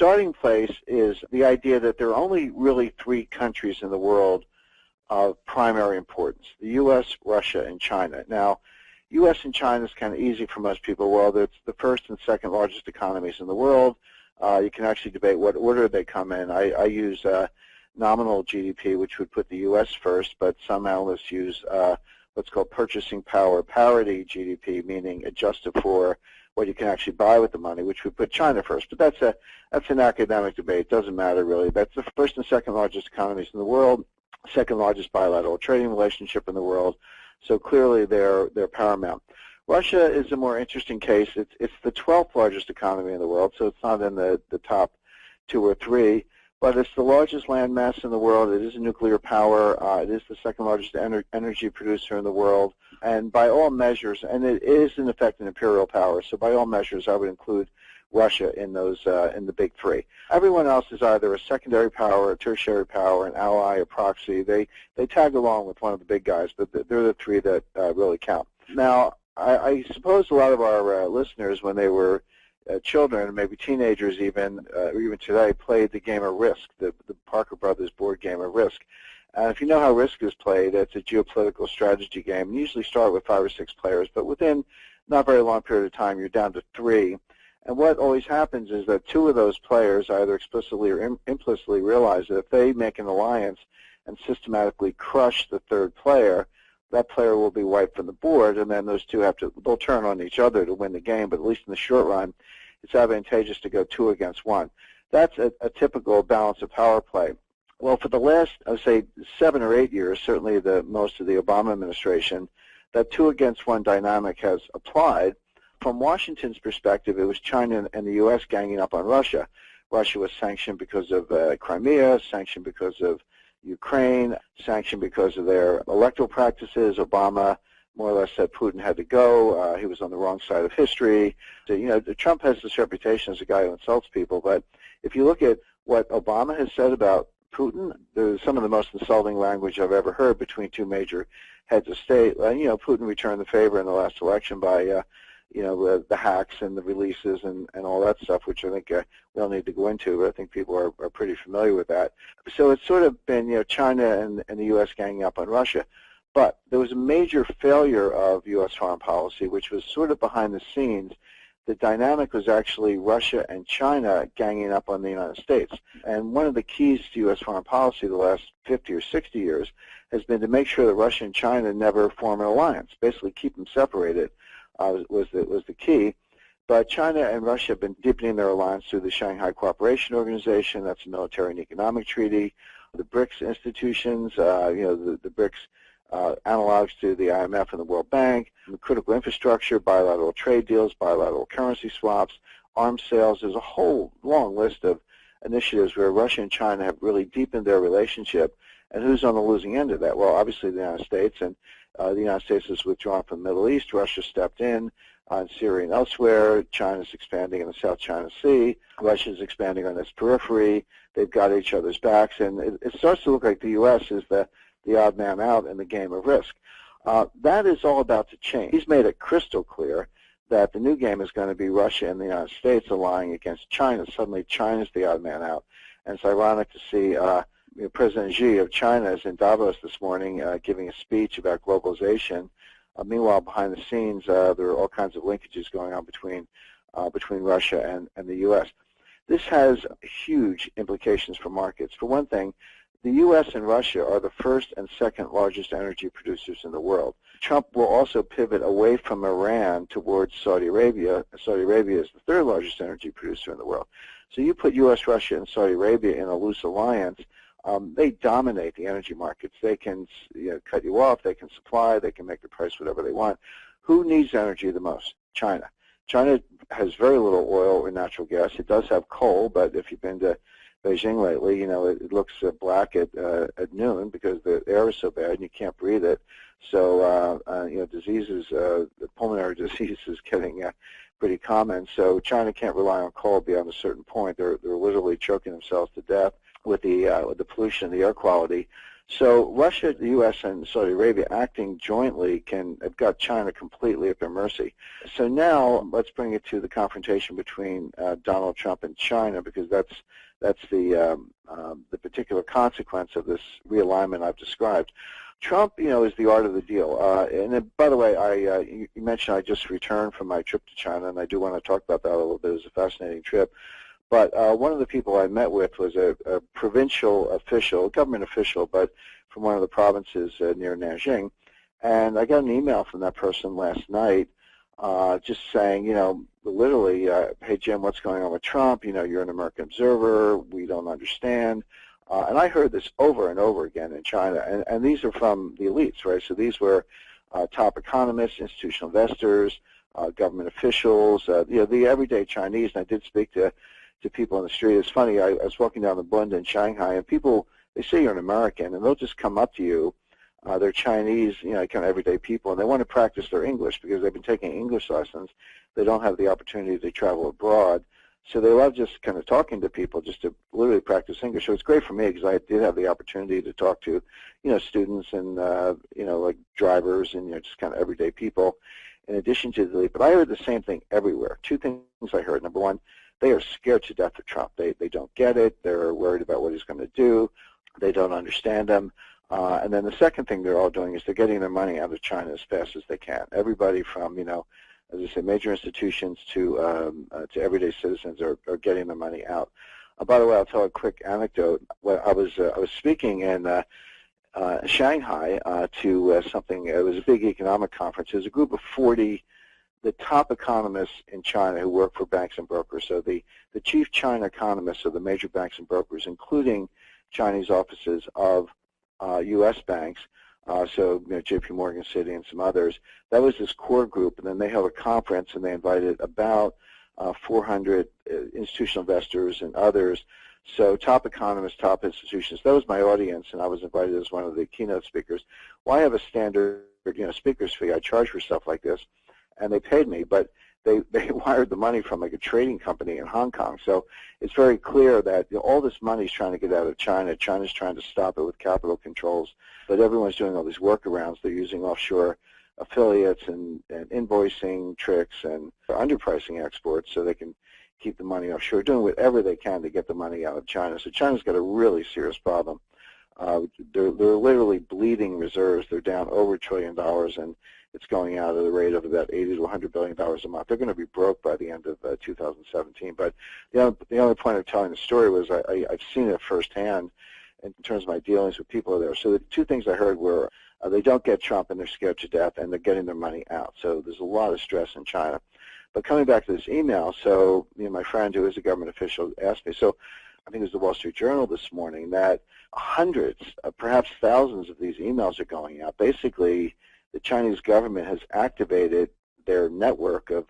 starting place is the idea that there are only really three countries in the world of primary importance: the U.S., Russia, and China. Now, U.S. and China is kind of easy for most people. Well, it's the first and second largest economies in the world. You can actually debate what order they come in. I use nominal GDP, which would put the U.S. first, but some analysts use what's called purchasing power parity GDP, meaning adjusted for what you can actually buy with the money, which would put China first. But that's an academic debate. It doesn't matter really. That's the first and second largest economies in the world, second largest bilateral trading relationship in the world. So clearly they're paramount. Russia is a more interesting case. It's the 12th largest economy in the world, so it's not in the top 2 or 3. But it's the largest landmass in the world. It is a nuclear power. It is the second largest energy producer in the world. And by all measures, and it is in effect an imperial power, so by all measures I would include Russia in those in the big three. Everyone else is either a secondary power, a tertiary power, an ally, a proxy. They tag along with one of the big guys, but they're the three that really count. Now, I suppose a lot of our listeners, when they were children, maybe teenagers even, or even today, played the game of Risk, the Parker Brothers board game of Risk. And if you know how Risk is played, it's a geopolitical strategy game. You usually start with 5 or 6 players, but within not very long period of time, you're down to 3. And what always happens is that 2 of those players either explicitly or implicitly realize that if they make an alliance and systematically crush the 3rd player, that player will be wiped from the board, and then those 2 they'll turn on each other to win the game, but at least in the short run, it's advantageous to go 2 against 1. That's a typical balance of power play. Well, for the last, I would say, 7 or 8 years, certainly most of the Obama administration, that 2 against 1 dynamic has applied. From Washington's perspective, it was China and the U.S. ganging up on Russia. Russia was sanctioned because of Crimea, sanctioned because of Ukraine, sanctioned because of their electoral practices. Obama more or less said Putin had to go. He was on the wrong side of history. So, Trump has this reputation as a guy who insults people, but if you look at what Obama has said about Putin, there's some of the most insulting language I've ever heard between 2 major heads of state. Putin returned the favor in the last election by the hacks and the releases and all that stuff, which I think we don't need to go into, but I think people are pretty familiar with that. So it's sort of been, China and the U.S. ganging up on Russia. But there was a major failure of U.S. foreign policy, which was sort of behind the scenes. The dynamic was actually Russia and China ganging up on the United States. And one of the keys to U.S. foreign policy the last 50 or 60 years has been to make sure that Russia and China never form an alliance, basically keep them separated. Was the key. But China and Russia have been deepening their alliance through the Shanghai Cooperation Organization. That's a military and economic treaty. The BRICS institutions, the BRICS analogs to the IMF and the World Bank, the critical infrastructure, bilateral trade deals, bilateral currency swaps, arms sales. There's a whole long list of initiatives where Russia and China have really deepened their relationship. And who's on the losing end of that? Well, obviously the United States, and the United States has withdrawn from the Middle East. Russia stepped in on Syria and elsewhere. China's expanding in the South China Sea. Russia's expanding on its periphery. They've got each other's backs, and it starts to look like the U.S. is the odd man out in the game of Risk. That is all about to change. He's made it crystal clear that the new game is going to be Russia and the United States allying against China. Suddenly China's the odd man out. And it's ironic to see President Xi of China is in Davos this morning giving a speech about globalization. Meanwhile, behind the scenes, there are all kinds of linkages going on between Russia and the U.S. This has huge implications for markets. For one thing, the U.S. and Russia are the first and second largest energy producers in the world. Trump will also pivot away from Iran towards Saudi Arabia. Saudi Arabia is the 3rd largest energy producer in the world. So you put U.S., Russia, and Saudi Arabia in a loose alliance, they dominate the energy markets. They can cut you off. They can supply. They can make the price whatever they want. Who needs energy the most? China. China has very little oil or natural gas. It does have coal, but if you've been to Beijing lately, it looks black at noon because the air is so bad and you can't breathe it. So, diseases, pulmonary disease is getting pretty common. So China can't rely on coal beyond a certain point. They're literally choking themselves to death with the pollution and the air quality. So Russia, the U.S., and Saudi Arabia acting jointly have got China completely at their mercy. So now let's bring it to the confrontation between Donald Trump and China, because that's the particular consequence of this realignment I've described. Trump, is the art of the deal. And then, by the way, you mentioned I just returned from my trip to China, and I do want to talk about that a little bit. It was a fascinating trip. But one of the people I met with was a provincial official, government official, but from one of the provinces near Nanjing. And I got an email from that person last night just saying, literally, hey, Jim, what's going on with Trump? You're an American observer. We don't understand. And I heard this over and over again in China. And these are from the elites, right? So these were top economists, institutional investors, government officials, the everyday Chinese. And I did speak to people on the street. It's funny, I was walking down the Bund in Shanghai, and people, they say you're an American, and they'll just come up to you. They're Chinese, kind of everyday people, and they want to practice their English because they've been taking English lessons. They don't have the opportunity to travel abroad, so they love just kind of talking to people just to literally practice English. So it's great for me because I did have the opportunity to talk to, students and, like drivers and, just kind of everyday people in addition to the elite. But I heard the same thing everywhere. Two things I heard. Number one, they are scared to death of Trump. They don't get it. They're worried about what he's going to do. They don't understand him. And then the second thing they're all doing is they're getting their money out of China as fast as they can. Everybody from, as I say, major institutions to everyday citizens are getting their money out. By the way, I'll tell a quick anecdote. Well, I was speaking in Shanghai to something. It was a big economic conference. It was a group of 40. The top economists in China who work for banks and brokers. So the chief China economists of the major banks and brokers, including Chinese offices of U.S. banks, so J.P. Morgan, Citi, and some others. That was this core group, and then they held a conference, and they invited about 400 institutional investors and others. So top economists, top institutions. That was my audience, and I was invited as one of the keynote speakers. Well, I have a standard, speaker's fee. I charge for stuff like this. And they paid me, but they wired the money from like a trading company in Hong Kong. So it's very clear that all this money is trying to get out of China. China's trying to stop it with capital controls, but everyone's doing all these workarounds. They're using offshore affiliates and invoicing tricks and underpricing exports so they can keep the money offshore, doing whatever they can to get the money out of China. So China's got a really serious problem. They're literally bleeding reserves. They're down over $1 trillion, and it's going out at a rate of about $80 to $100 billion a month. They're going to be broke by the end of 2017. But the only point of telling the story was I've seen it firsthand in terms of my dealings with people there. So the two things I heard were they don't get Trump and they're scared to death, and they're getting their money out. So there's a lot of stress in China. But coming back to this email, so my friend who is a government official asked me, so I think it was the Wall Street Journal this morning, that hundreds, perhaps thousands of these emails are going out. Basically, the Chinese government has activated their network of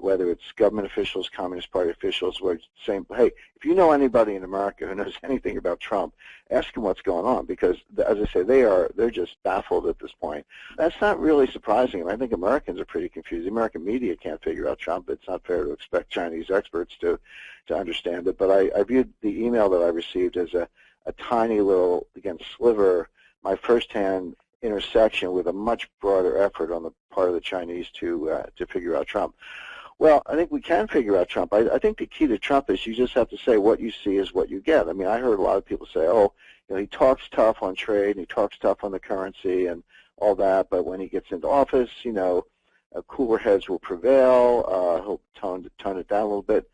whether it's government officials, Communist Party officials, who are saying, hey, if you know anybody in America who knows anything about Trump, ask them what's going on, because, as I say, they're just baffled at this point. That's not really surprising. I think Americans are pretty confused. The American media can't figure out Trump. It's not fair to expect Chinese experts to understand it. But I viewed the email that I received as a tiny little, again, sliver, my firsthand intersection with a much broader effort on the part of the Chinese to figure out Trump. Well, I think we can figure out Trump. I think the key to Trump is you just have to say what you see is what you get. I mean, I heard a lot of people say, oh, he talks tough on trade and he talks tough on the currency and all that, but when he gets into office, cooler heads will prevail. He'll tone it down a little bit.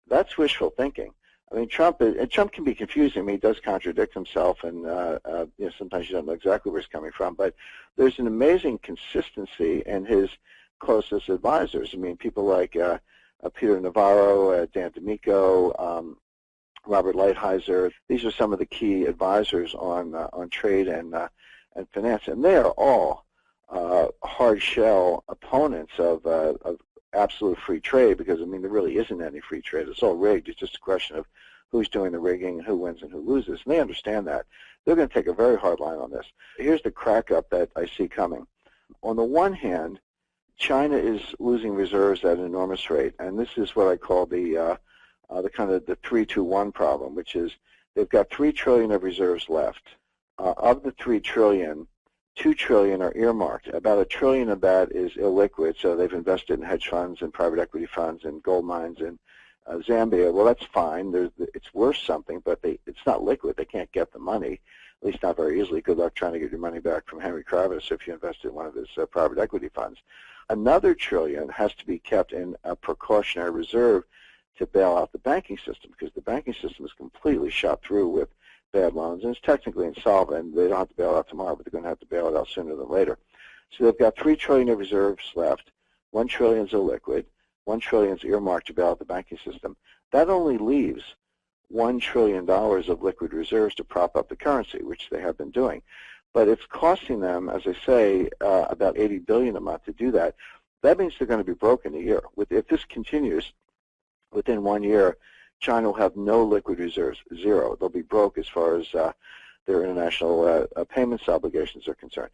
That's wishful thinking. I mean, Trump can be confusing. I mean, he does contradict himself, and sometimes you don't know exactly where he's coming from. But there's an amazing consistency in his closest advisors. I mean, people like Peter Navarro, Dan D'Amico, Robert Lighthizer. These are some of the key advisors on trade and finance, and they are all hard shell opponents of absolute free trade, because, I mean, there really isn't any free trade. It's all rigged. It's just a question of who's doing the rigging and who wins and who loses. And they understand that. They're going to take a very hard line on this. Here's the crack up that I see coming. On the one hand, China is losing reserves at an enormous rate, and this is what I call the kind of the 3-2-1 problem, which is they've got $3 trillion of reserves left. of the 3 trillion, 2 trillion are earmarked. About 1 trillion of that is illiquid, so they've invested in hedge funds and private equity funds and gold mines in Zambia. Well, that's fine. It's worth something, but it's not liquid. They can't get the money, at least not very easily. Good luck trying to get your money back from Henry Kravis if you invested in one of his private equity funds. Another trillion has to be kept in a precautionary reserve to bail out the banking system, because the banking system is completely shot through with bad loans, and it's technically insolvent. They don't have to bail it out tomorrow, but they're going to have to bail it out sooner than later. So they've got 3 trillion of reserves left. 1 trillion is illiquid. 1 trillion is earmarked to bail out the banking system. That only leaves $1 trillion of liquid reserves to prop up the currency, which they have been doing. But it's costing them, as I say, about $80 billion a month to do that. That means they're going to be broke in a year. If this continues, within 1 year, China will have no liquid reserves, zero. They'll be broke as far as their international payments obligations are concerned.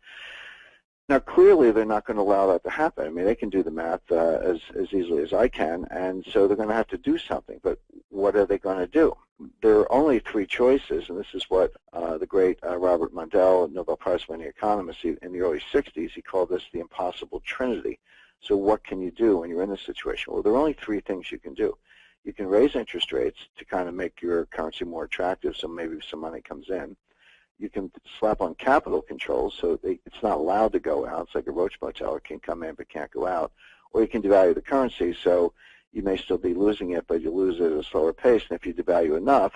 Now, clearly, they're not going to allow that to happen. I mean, they can do the math as easily as I can, and so they're going to have to do something. But what are they going to do? There are only 3 choices, and this is what the great Robert Mundell, a Nobel Prize-winning economist, in the early 60s, he called this the impossible trinity. So what can you do when you're in this situation? Well, there are only 3 things you can do. You can raise interest rates to kind of make your currency more attractive, so maybe some money comes in. You can slap on capital controls so it's not allowed to go out. It's like a roach motel. It can come in but can't go out. Or you can devalue the currency, so you may still be losing it, but you lose it at a slower pace. And if you devalue enough,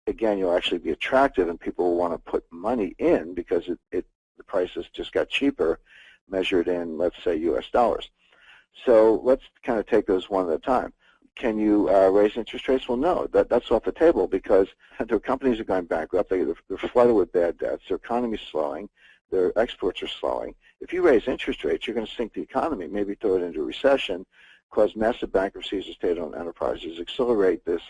again, you'll actually be attractive, and people will want to put money in because the prices just got cheaper, measured in, let's say, U.S. dollars. So let's kind of take those one at a time. Can you raise interest rates? Well, no, that's off the table because their companies are going bankrupt. They're flooded with bad debts. Their economy is slowing. Their exports are slowing. If you raise interest rates, you're going to sink the economy, maybe throw it into a recession, cause massive bankruptcies of state-owned enterprises, accelerate this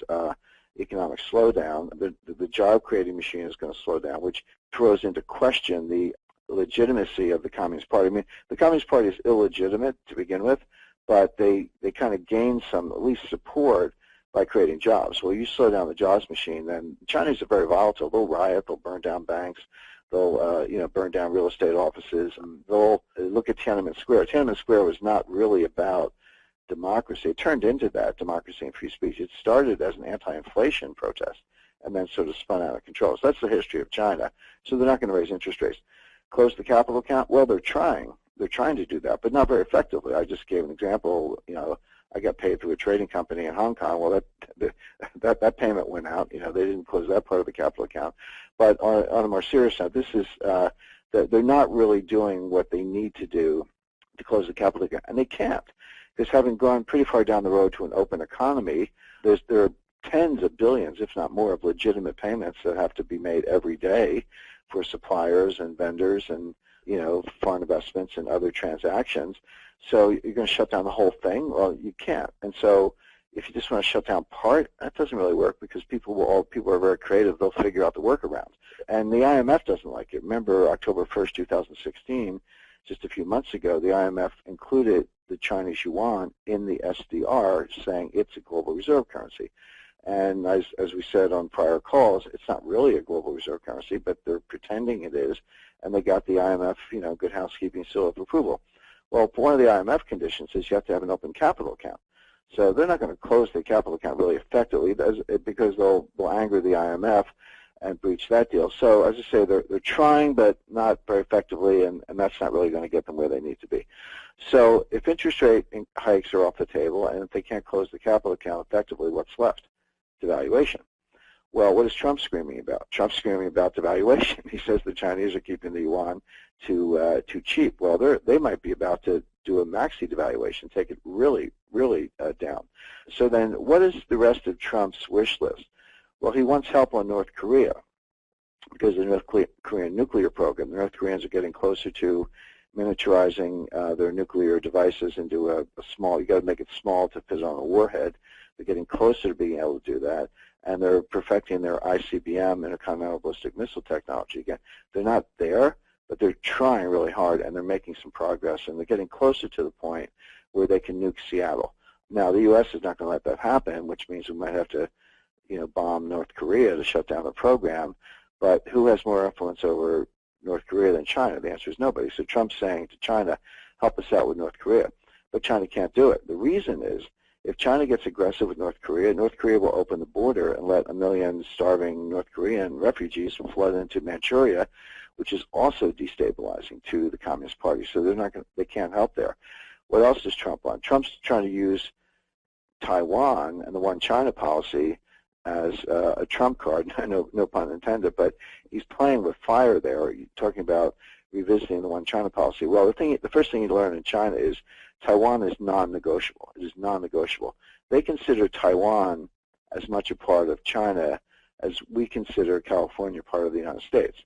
economic slowdown. The job-creating machine is going to slow down, which throws into question the legitimacy of the Communist Party. I mean, the Communist Party is illegitimate to begin with, but they kind of gain some, at least, support by creating jobs. Well, you slow down the jobs machine, then Chinese are very volatile. They'll riot. They'll burn down banks. They'll burn down real estate offices. And they'll look at Tiananmen Square. Tiananmen Square was not really about democracy. It turned into that, democracy and free speech. It started as an anti-inflation protest and then sort of spun out of control. So that's the history of China. So they're not going to raise interest rates. Close the capital account? Well, they're trying. They're trying to do that, but not very effectively. I just gave an example. I got paid through a trading company in Hong Kong. Well, that payment went out. They didn't close that part of the capital account. But on a more serious note, this is they're not really doing what they need to do to close the capital account, and they can't, because having gone pretty far down the road to an open economy, there are tens of billions, if not more, of legitimate payments that have to be made every day for suppliers and vendors and foreign investments and other transactions. So you're going to shut down the whole thing? Well, you can't. And so if you just want to shut down part, that doesn't really work because people are very creative. They'll figure out the workaround. And the IMF doesn't like it. Remember October 1st, 2016, just a few months ago, the IMF included the Chinese yuan in the SDR, saying it's a global reserve currency. And as we said on prior calls, it's not really a global reserve currency, but they're pretending it is, and they got the IMF, good housekeeping seal of approval. Well, one of the IMF conditions is you have to have an open capital account. So they're not going to close the capital account really effectively because they'll anger the IMF and breach that deal. So as I say, they're trying, but not very effectively, and that's not really going to get them where they need to be. So if interest rate hikes are off the table, and if they can't close the capital account effectively, what's left? Devaluation. Well, what is Trump screaming about? Trump's screaming about devaluation. He says the Chinese are keeping the yuan too cheap. Well, they might be about to do a maxi devaluation, take it really, really down. So then what is the rest of Trump's wish list? Well, he wants help on North Korea because of the North Korean nuclear program. The North Koreans are getting closer to miniaturizing their nuclear devices into a small, you got to make it small to fit on a warhead. They're getting closer to being able to do that, and they're perfecting their ICBM, intercontinental ballistic missile technology. Again, they're not there, but they're trying really hard, and they're making some progress, and they're getting closer to the point where they can nuke Seattle. Now, the U.S. is not going to let that happen, which means we might have to, bomb North Korea to shut down the program. But who has more influence over North Korea than China? The answer is nobody. So Trump's saying to China, help us out with North Korea. But China can't do it. The reason is, if China gets aggressive with North Korea will open the border and let 1 million starving North Korean refugees flood into Manchuria, which is also destabilizing to the Communist Party. So they can't help there. What else is Trump on? Trump's trying to use Taiwan and the one China policy as a trump card, no pun intended, but he's playing with fire there. You're talking about revisiting the one China policy. Well, the first thing you learn in China is Taiwan is non-negotiable. It is non-negotiable. They consider Taiwan as much a part of China as we consider California part of the United States.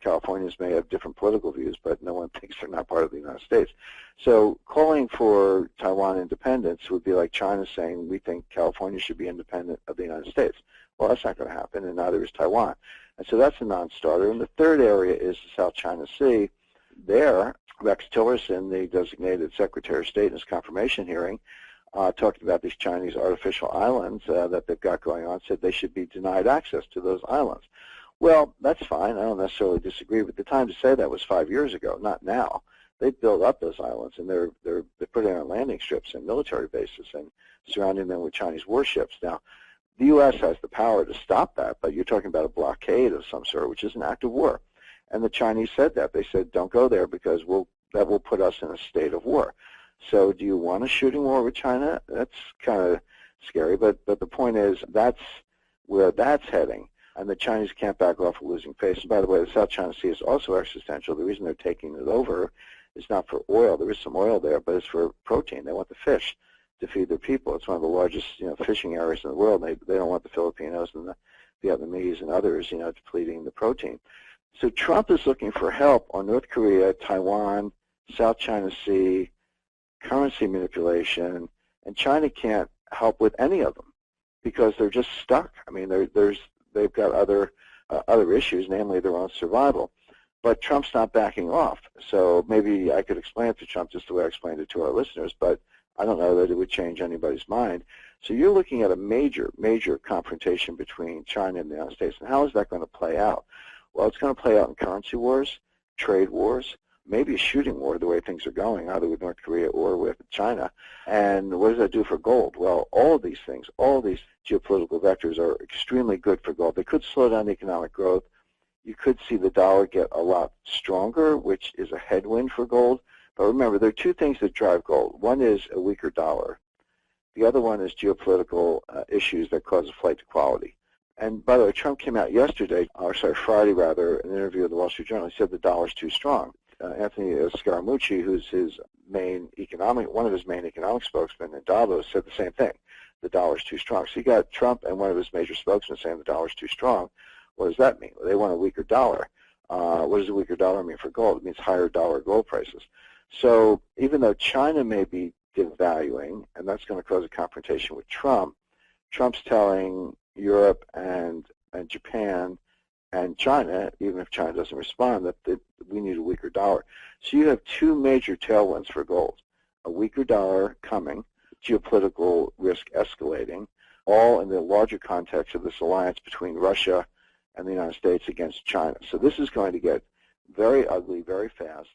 Californians may have different political views, but no one thinks they're not part of the United States. So calling for Taiwan independence would be like China saying we think California should be independent of the United States. Well, that's not going to happen, and neither is Taiwan. And so that's a non-starter. And the third area is the South China Sea. There, Rex Tillerson, the designated Secretary of State in his confirmation hearing, talking about these Chinese artificial islands that they've got going on, said they should be denied access to those islands. Well, that's fine. I don't necessarily disagree, but the time to say that was 5 years ago, not now. They've built up those islands, and they're putting on landing strips and military bases and surrounding them with Chinese warships. Now, the U.S. has the power to stop that, but you're talking about a blockade of some sort, which is an act of war. And the Chinese said that. They said, don't go there because that will put us in a state of war. So do you want a shooting war with China? That's kind of scary, but the point is that's where that's heading. And the Chinese can't back off a losing face. And by the way, the South China Sea is also existential. The reason they're taking it over is not for oil. There is some oil there, but it's for protein. They want the fish to feed their people. It's one of the largest fishing areas in the world. They don't want the Filipinos and the Vietnamese and others depleting the protein. So Trump is looking for help on North Korea, Taiwan, South China Sea, currency manipulation, and China can't help with any of them because they're just stuck. I mean, they've got other issues, namely their own survival. But Trump's not backing off. So maybe I could explain it to Trump just the way I explained it to our listeners, but I don't know that it would change anybody's mind. So you're looking at a major, major confrontation between China and the United States. And how is that going to play out? Well, it's going to play out in currency wars, trade wars, maybe a shooting war the way things are going, either with North Korea or with China. And what does that do for gold? Well, all of these things, all of these geopolitical vectors are extremely good for gold. They could slow down economic growth. You could see the dollar get a lot stronger, which is a headwind for gold. But remember, there are two things that drive gold. One is a weaker dollar. The other one is geopolitical issues that cause a flight to quality. And by the way, Trump came out Friday rather, in an interview with the Wall Street Journal. He said the dollar's too strong. Anthony Scaramucci, who's one of his main economic spokesmen in Davos, said the same thing. The dollar's too strong. So you got Trump and one of his major spokesmen saying the dollar's too strong. What does that mean? Well, they want a weaker dollar. What does a weaker dollar mean for gold? It means higher dollar gold prices. So even though China may be devaluing, and that's going to cause a confrontation with Trump, Trump's telling Europe and Japan and China, even if China doesn't respond, that we need a weaker dollar. So you have two major tailwinds for gold. A weaker dollar coming, geopolitical risk escalating, all in the larger context of this alliance between Russia and the United States against China. So this is going to get very ugly very fast.